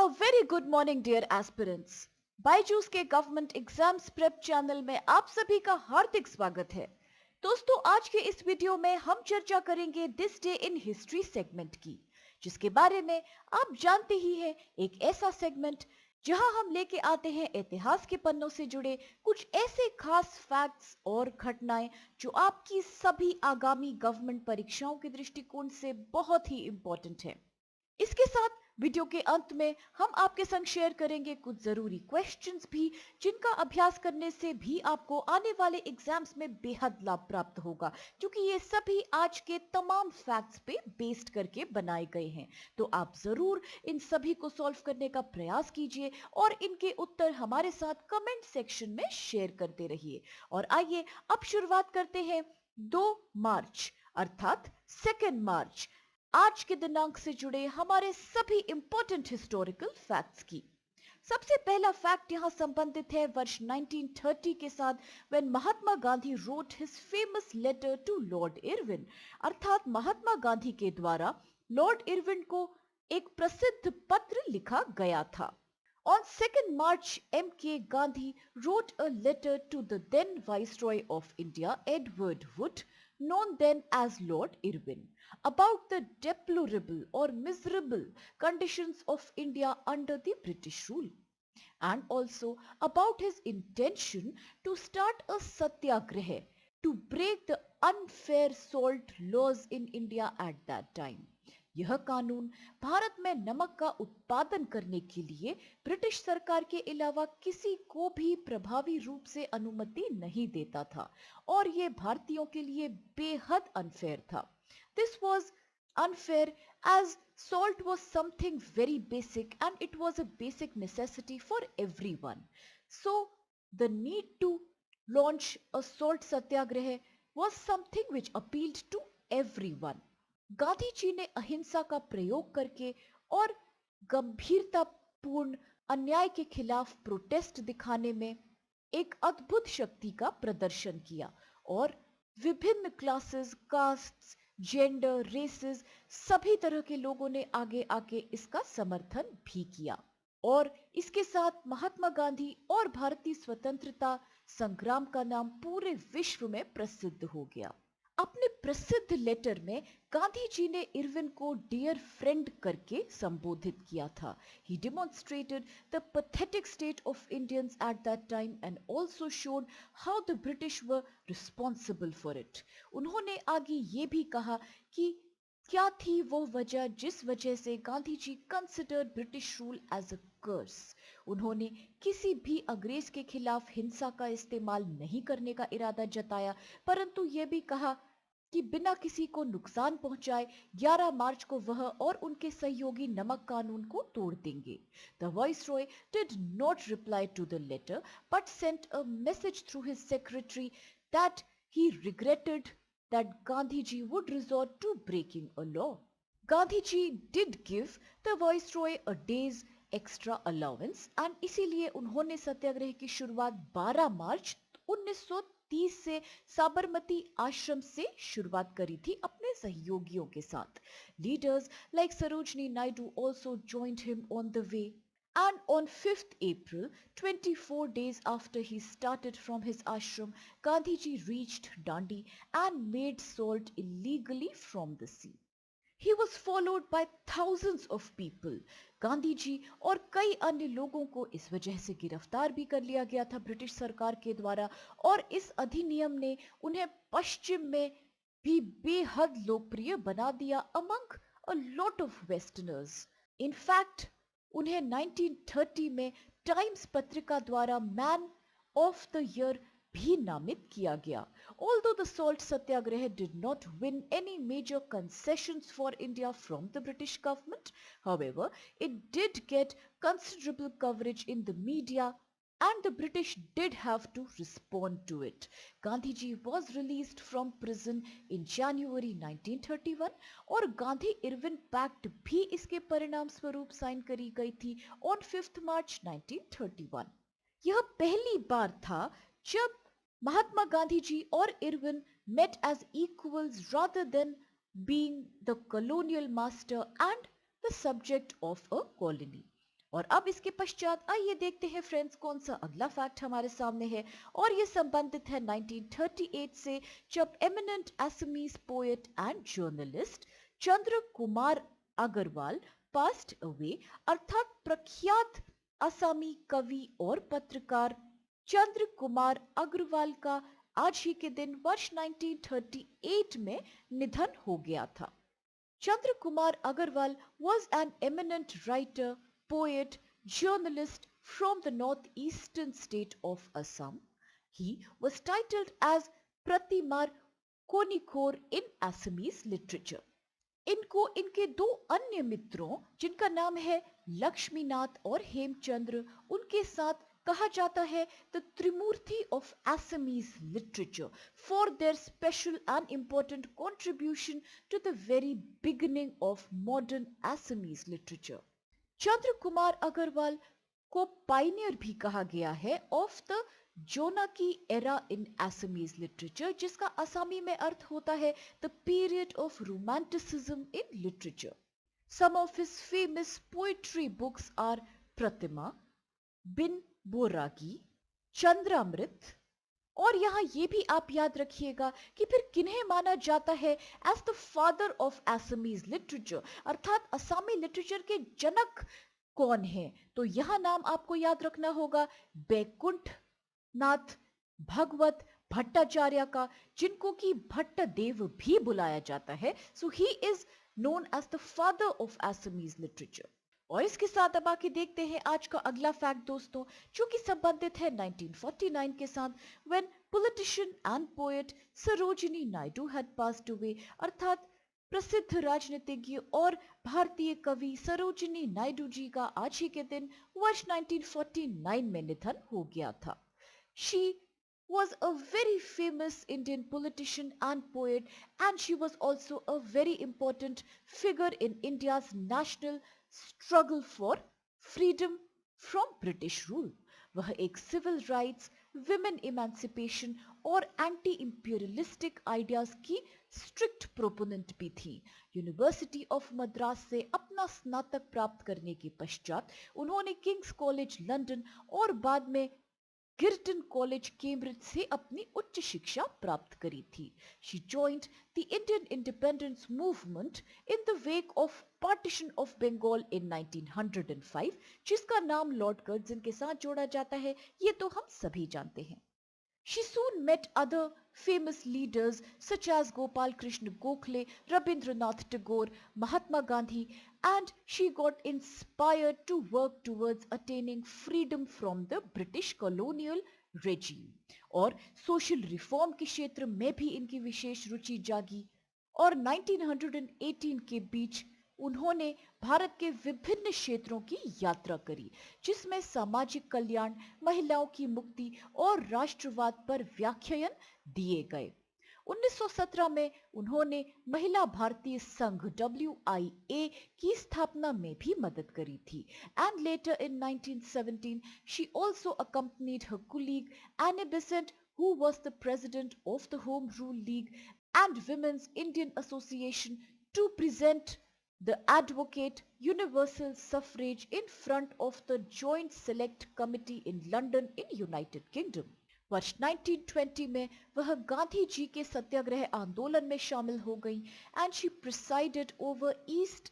A very good morning dear aspirants. Byju's के government exams prep channel में आप सभी का हार्दिक स्वागत है। दोस्तों, आज के इस वीडियो में हम चर्चा करेंगे this day in history segment की, जिसके बारे में आप जानते ही हैं। एक ऐसा सेगमेंट जहां हम लेके आते हैं इतिहास के पन्नों से जुड़े कुछ ऐसे खास फैक्ट्स और घटनाएं जो आपकी सभी आगामी गवर्नमेंट परीक्षाओं के दृष्टिकोण से बहुत ही इंपॉर्टेंट है। इसके साथ वीडियो के अंत में हम आपके संग शेयर करेंगे कुछ जरूरी क्वेश्चंस भी, जिनका अभ्यास करने से भी आपको आने वाले एग्जाम्स में बेहद लाभ प्राप्त होगा, क्योंकि ये सभी आज के तमाम फैक्ट्स पे बेस्ड करके बनाए गए हैं। तो आप जरूर इन सभी को सॉल्व करने का प्रयास कीजिए और इनके उत्तर हमारे साथ कमेंट सेक्शन में शेयर करते रहिए। और आइए अब शुरुआत करते हैं 2 मार्च अर्थात 2 मार्च आज के दिनांक से जुड़े हमारे सभी इंपॉर्टेंट हिस्टोरिकल फैक्ट्स की। सबसे पहला फैक्ट यहां संबंधित है वर्ष 1930 के साथ, when Mahatma Gandhi wrote his famous letter to lord Irwin. अर्थात महात्मा गांधी के द्वारा लॉर्ड इरविन को एक प्रसिद्ध पत्र लिखा गया था। On 2nd March, M.K. Gandhi wrote a letter to the then Viceroy of India, Edward Wood, known then as Lord Irwin, about the deplorable or miserable conditions of India under the British rule, and also about his intention to start a satyagraha to break the unfair salt laws in India at that time. यह कानून भारत में नमक का उत्पादन करने के लिए British सरकार के अलावा किसी को भी प्रभावी रूप से अनुमति नहीं देता था और यह भारतीयों के लिए बेहद अनफेयर था। This was unfair as salt was something very basic and it was a basic necessity for everyone. So the need to launch a salt satyagraha was something which appealed to everyone. Gandhi ji ने अहिंसा का प्रयोग करके और गंभीरतापूर्ण अन्याय के खिलाफ protest दिखाने में एक अद्भुत शक्ति का प्रदर्शन किया और विभिन्न क्लासेस, कास्ट्स, जेंडर, रेसेस, सभी तरह के लोगों ने आगे आके इसका समर्थन भी किया। और इसके साथ महात्मा गांधी और भारतीय स्वतंत्रता संग्राम का नाम पूरे विश्व में प्रसिद्ध हो गया। अपने प्रसिद्ध लेटर में गांधी जी ने इरविन को डियर फ्रेंड करके संबोधित किया था। He demonstrated the pathetic state of Indians at that time and also showed how the British were responsible for it. उन्होंने आगे ये भी कहा कि क्या थी वो वजह जिस वजह से Gandhi ji consider British rule as a curse. उन्होंने किसी भी अंग्रेज के खिलाफ हिंसा का इस्तेमाल नहीं करने का इरादा जताया, परंतु यह भी कहा कि बिना किसी को नुकसान पहुंचाए 11 मार्च को वह और उनके सहयोगी नमक कानून को तोड़ देंगे। The viceroy did not reply to the letter but sent a message through his secretary that he regretted that Gandhiji would resort to breaking a law. Gandhiji did give the Viceroy a day's extra allowance and इसीलिए उन्होंने सत्याग्रह की शुरुआत 12 मार्च 1930 से साबरमती आश्रम से शुरुआत करी थी अपने सहयोगियों के साथ। Leaders like Sarojini Naidu also joined him on the way. And on 5th April, 24 days after he started from his ashram, Gandhiji reached Dandi and made salt illegally from the sea. He was followed by thousands of people. Gandhi ji और कई अन्य लोगों को इस वजह से गिरफ्तार भी कर लिया गया था ब्रिटिश सरकार के द्वारा और इस अधिनियम ने उन्हें पश्चिम में भी बेहद लोकप्रिय बना दिया among a lot of westerners. In fact, उन्हें 1930 में टाइम्स पत्रिका द्वारा मैन ऑफ द ईयर भी नामित किया गया। Although the salt satyagraha did not win any major concessions for India from the British government, however, it did get considerable coverage in the media and the British did have to respond to it. Gandhiji was released from prison in January 1931 और Gandhi Irwin pact भी इसके परिणाम स्वरूप sign करी गई थी on 5th March 1931. यह पहली बार था जब महात्मा गांधी जी और Irwin met as equals rather than being the colonial master and the subject of a colony. और अब इसके पश्चात आइए देखते हैं फ्रेंड्स कौन सा अगला फैक्ट हमारे सामने है, और ये संबंधित है 1938 से, जब eminent Assamese poet and journalist Chandra Kumar Agarwal passed away, अर्थात प्रख्यात असमी कवि और पत्रकार चंद्र कुमार अग्रवाल का आज ही के दिन वर्ष 1938 में निधन हो गया था। Chandra Kumar Agarwal was an eminent writer, poet, journalist from the northeastern state of Assam. He was titled as Pratimar Konikor in Assamese literature. इनको इनके दो अन्य मित्रों जिनका नाम है लक्ष्मीनाथ और हेमचंद्र, उनके साथ कहा जाता है the Trimurti of Assamese literature for their special and important contribution to the very beginning of modern Assamese literature. चंद्र कुमार अग्रवाल को पाइनियर भी कहा गया है of the Jonaki era in Assamese literature, जिसका असमी में अर्थ होता है the period of romanticism in literature. Some of his famous poetry books are प्रतिमा, बिन बोरागी, चंद्रामृत, और यहाँ ये भी आप याद रखिएगा कि फिर किन्हें माना जाता है as the father of Assamese literature, अर्थात असमी लिटरेचर के जनक कौन है, तो यह नाम आपको याद रखना होगा बैकुंठ नाथ भगवत भट्टाचार्य का, जिनको कि भट्ट देव भी बुलाया जाता है. So he is known as the father of Assamese literature. और इसके साथ अब आके देखते हैं आज का अगला फैक्ट दोस्तों, जो कि संबंधित है 1949 के साथ, when politician and poet Sarojini Naidu had passed away, अर्थात प्रसिद्ध राजनीतिज्ञ और भारतीय कवि सरोजिनी नायडू जी का आज ही के दिन वर्ष 1949 में निधन हो गया था. She was a very famous Indian politician and poet, and she was also a very important figure in India's national struggle for freedom from British rule. वह एक सिविल राइट्स, विमेन इमेंसिपेशन और एंटी इंपीरियलिस्टिक आइडियाज की strict proponent भी थी. University of Madras से अपना स्नातक प्राप्त करने के पश्चात उन्होंने किंग्स कॉलेज लंदन और बाद में गिरटन कॉलेज कैम्ब्रिज से अपनी उच्च शिक्षा प्राप्त करी थी. She joined the Indian independence movement in the wake of partition of Bengal in 1905, जिसका नाम लॉर्ड कर्जन के साथ जोड़ा जाता है, ये तो हम सभी जानते हैं. She soon met other famous leaders such as Gopal Krishna Gokhale, Rabindranath Tagore, Mahatma Gandhi, and she got inspired to work towards attaining freedom from the British colonial regime. और सोशल रिफॉर्म के क्षेत्र में भी इनकी विशेष रुचि जागी, और 1918 के बीच उन्होंने भारत के विभिन्न क्षेत्रों की यात्रा करी, जिसमें सामाजिक कल्याण, महिलाओं की मुक्ति और राष्ट्रवाद पर व्याख्यान दिए गए. 1917 में उन्होंने महिला भारतीय संघ WIA की स्थापना में भी मदद करी थी. And later in 1917 she also accompanied her colleague Annie Besant, who was the president of the Home Rule League and Women's Indian Association, to present the advocate universal suffrage in front of the Joint Select Committee in London in United Kingdom. वर्ष 1920 में वह गांधी जी के सत्याग्रह आंदोलन में शामिल हो गई, and she presided over east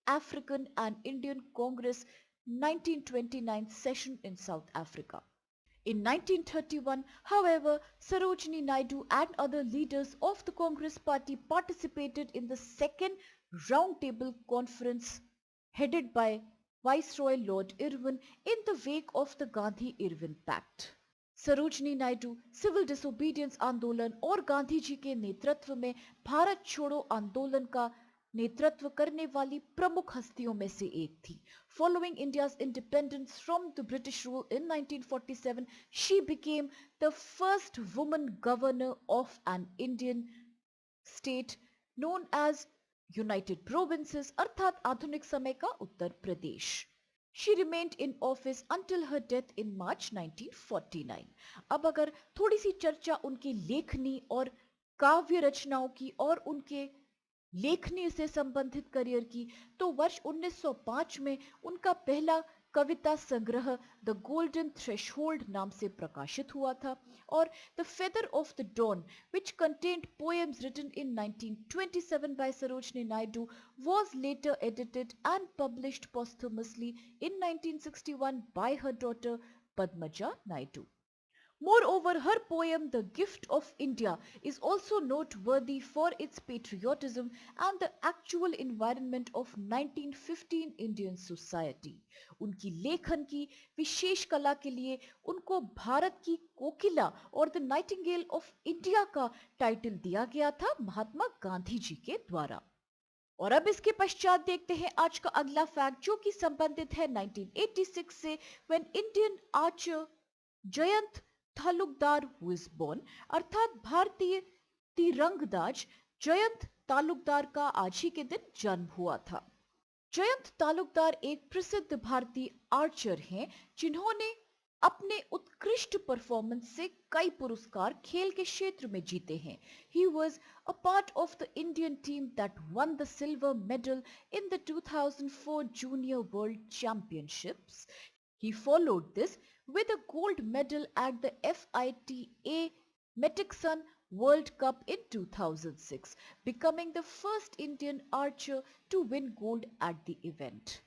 African and Indian Congress 1929 session in South Africa. In 1931, however, Sarojini Naidu and other leaders of the Congress Party participated in the second Round Table Conference headed by Viceroy Lord Irwin in the wake of the Gandhi-Irwin Pact. Sarojini Naidu civil disobedience आंदोलन और गांधी जी के नेतृत्व में भारत छोड़ो आंदोलन का नेतृत्व करने वाली प्रमुख हस्तियों में से एक थी. Following India's independence from the British rule in 1947, she became the first woman governor of an Indian state known as United Provinces, अर्थात आधुनिक समय का Uttar Pradesh. She remained in office until her death in March 1949. अब अगर थोड़ी सी चर्चा उनकी लेखनी और काव्य रचनाओं की और उनके लेखनी से संबंधित करियर की, तो वर्ष 1905 में उनका पहला कविता संग्रह द गोल्डन थ्रेशोल्ड नाम से प्रकाशित हुआ था और the feather of the dawn which contained poems written in 1927 by Sarojini Naidu was later edited and published posthumously in 1961 by her daughter Padmaja Naidu. Moreover, her poem The Gift of India is also noteworthy for its patriotism and the actual environment of 1915 Indian society. उनकी लेखन की विशेष कला के लिए उनको भारत की कोकिला और the nightingale of India का टाइटल दिया गया था महात्मा गांधी जी के द्वारा। और अब इसके पश्चात देखते हैं आज का अगला फैक्ट जो कि संबंधित है 1986 से when Indian archer Jayant Talukdar was born, अर्थात भारतीय तीरंगबाज जयंत तालुकदार का आज ही के दिन जन्म हुआ था। जयंत तालुकदार एक प्रसिद्ध भारतीय आर्चर हैं जिन्होंने अपने उत्कृष्ट परफॉर्मेंस से कई पुरस्कार खेल के क्षेत्र में जीते हैं। He was a part of the Indian team that won the silver medal in the 2004 Junior World Championships. He followed this with a gold medal at the FITA Meticsson World Cup in 2006, becoming the first Indian archer to win gold at the event.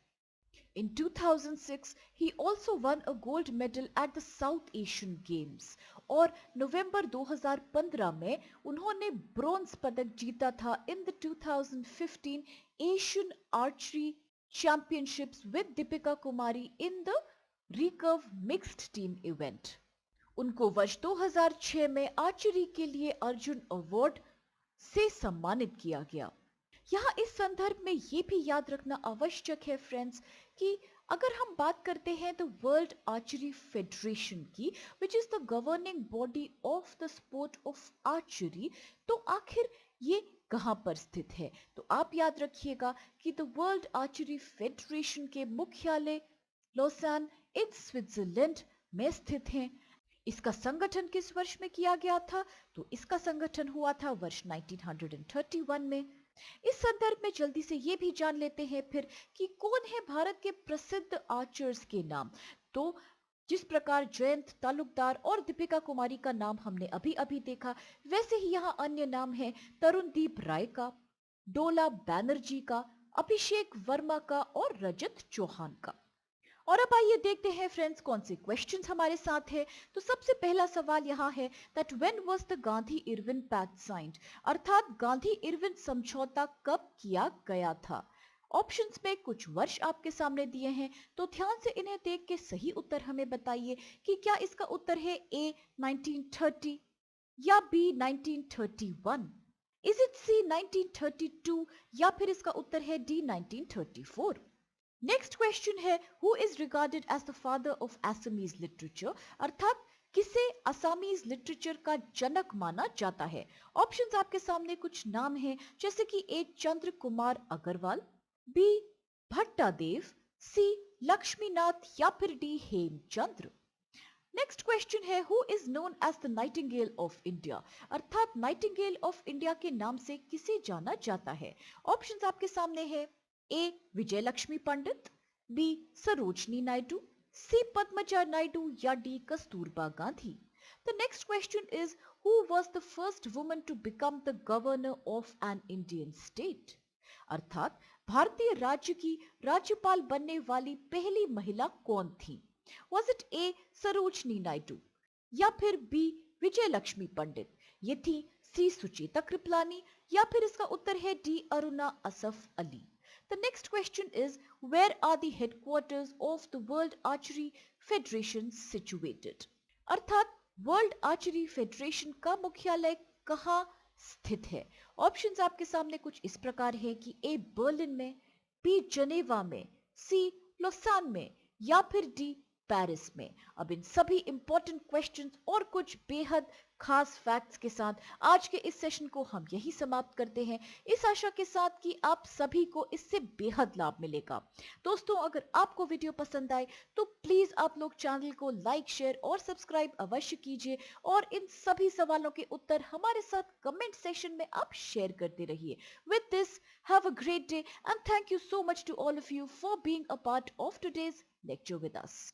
In 2006, he also won a gold medal at the South Asian Games और नवंबर 2015 में उन्होंने bronze पदक जीता था in the 2015 Asian Archery Championships with Deepika Kumari in the recurve mixed team event. उनको वर्ष 2006 में archery के लिए अर्जुन अवार्ड से सम्मानित किया गया। यहाँ इस संदर्भ में ये भी याद रखना आवश्यक है फ्रेंड्स कि अगर हम बात करते हैं तो वर्ल्ड आर्चरी फेडरेशन की which is the governing body of the sport of archery, तो आखिर ये कहां पर स्थित है? तो आप याद रखिएगा कि द वर्ल्ड आर्चरी फेडरेशन के मुख्यालय लॉसान इन स्विट्जरलैंड में स्थित हैं। इसका संगठन किस वर्ष में किया गया था? तो इसका संगठन हुआ था वर्ष 1931 में। इस संदर्भ में जल्दी से ये भी जान लेते हैं फिर कि कौन है भारत के प्रसिद्ध आर्चर्स के नाम। तो जिस प्रकार जयंत तालुकदार और दीपिका कुमारी का नाम हमने अभी अभी देखा, वैसे ही यहाँ अन्य नाम है तरुणदीप राय का, डोला बैनर्जी का, अभिषेक वर्मा का और रजत चौहान का। और अब आइए देखते हैं फ्रेंड्स कौन से क्वेश्चंस हमारे साथ है। तो सबसे पहला सवाल यहाँ है that when was the Gandhi Irwin pact signed, अर्थात गांधी इरविन समझौता कब किया गया था? ऑप्शंस में कुछ वर्ष आपके सामने दिए हैं, तो ध्यान से इन्हें देख के सही उत्तर हमें बताइए कि क्या इसका उत्तर है ए 1930 या बी 1931, इज इट सी 1932 या फिर इसका उत्तर है डी 1934। नेक्स्ट क्वेश्चन है who is regarded as the father of Assamese literature, अर्थात किसे असमीज लिटरेचर का जनक माना जाता है? ऑप्शंस आपके सामने कुछ नाम हैं जैसे कि A Chandra Kumar Agarwal, B Bhattadeva, C Lakshminath या फिर डी हेमचंद्र। नेक्स्ट क्वेश्चन है who is known as the nightingale of India, अर्थात नाइटिंगेल ऑफ इंडिया के नाम से किसे जाना जाता है? ऑप्शंस आपके सामने है A Vijaya Lakshmi Pandit, B Sarojini Naidu, C Padmaja Naidu या D Kasturba Gandhi. The next question is who was the first woman to become the governor of an Indian state, अर्थात भारतीय राज्य की राज्यपाल बनने वाली पहली महिला कौन थी? वाज इट ए सरोजनी नायडू या फिर बी विजय लक्ष्मी पंडित, ये थी सी सुचेता कृपलानी या फिर इसका उत्तर है D Aruna Asaf Ali. The next question is where are the headquarters of the World Archery Federation situated? अर्थात वर्ल्ड आर्चरी फेडरेशन का मुख्यालय कहाँ स्थित है? ऑप्शंस आपके सामने कुछ इस प्रकार है कि ए बर्लिन में, बी जनेवा में, सी लोसान में या फिर डी पेरिस में। अब इन सभी इंपॉर्टेंट क्वेश्चंस और कुछ बेहद खास फैक्ट्स के साथ आज के इस सेशन को हम यही समाप्त करते हैं, इस आशा के साथ कि आप सभी को इससे बेहद लाभ मिलेगा। दोस्तों अगर आपको वीडियो पसंद आए तो प्लीज आप लोग चैनल को लाइक, शेयर और सब्सक्राइब अवश्य कीजिए और इन सभी सवालों के उत्तर हमारे साथ कमेंट सेक्शन में आप शेयर करते रहिए। With this have a great day and thank you so much to all of you for being a part of today's lecture with us.